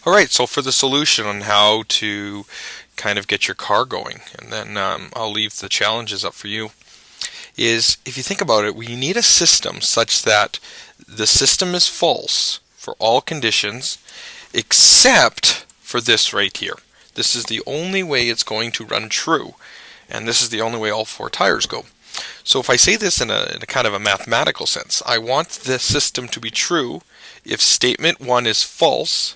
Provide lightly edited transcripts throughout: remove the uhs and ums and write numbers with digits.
Alright, so for the solution on how to kind of get your car going, and then I'll leave the challenges up for you, is if you think about it, we need a system such that the system is false for all conditions except for this right here. This is the only way it's going to run true, and this is the only way all four tires go. So if I say this in a kind of a mathematical sense, I want this system to be true if statement 1 is false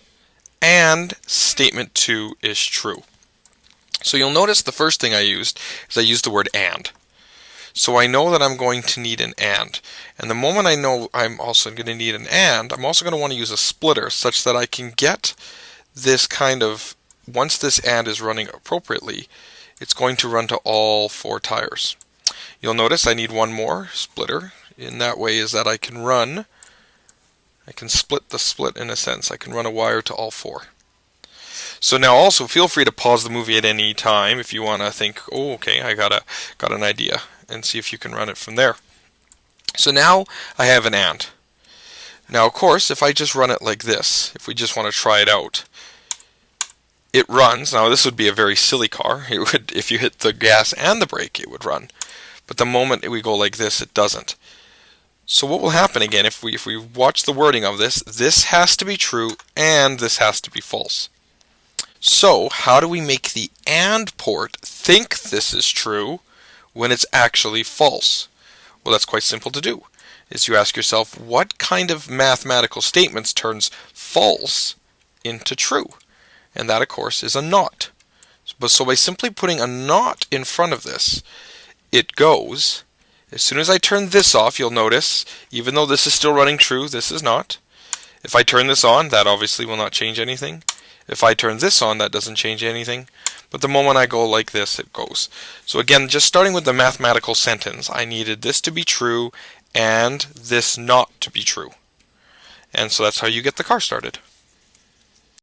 and statement 2 is true. So you'll notice the first thing I used is I used the word and. So I know that I'm going to need an and. And the moment I know I'm also going to need an and, I'm also going to want to use a splitter such that I can get this kind of, once this and is running appropriately, it's going to run to all four tires. You'll notice I need one more splitter. In that way is that I can split the split in a sense. I can run a wire to all four. So now also feel free to pause the movie at any time if you want to think, oh okay, I got an idea, and see if you can run it from there. So now I have an and. Now of course if I just run it like this, if we just want to try it out, it runs. Now this would be a very silly car. It would, if you hit the gas and the brake, it would run. But the moment we go like this, it doesn't. So what will happen again if we watch the wording of this, this has to be true and this has to be false. So how do we make the and port think this is true when it's actually false? Well, that's quite simple to do. Is you ask yourself, what kind of mathematical statements turns false into true? And that of course is a not. So by simply putting a not in front of this, it goes, as soon as I turn this off, you'll notice, even though this is still running true, this is not. If I turn this on, that obviously will not change anything. If I turn this on, that doesn't change anything. But the moment I go like this, it goes. So again, just starting with the mathematical sentence, I needed this to be true and this not to be true. And so that's how you get the car started.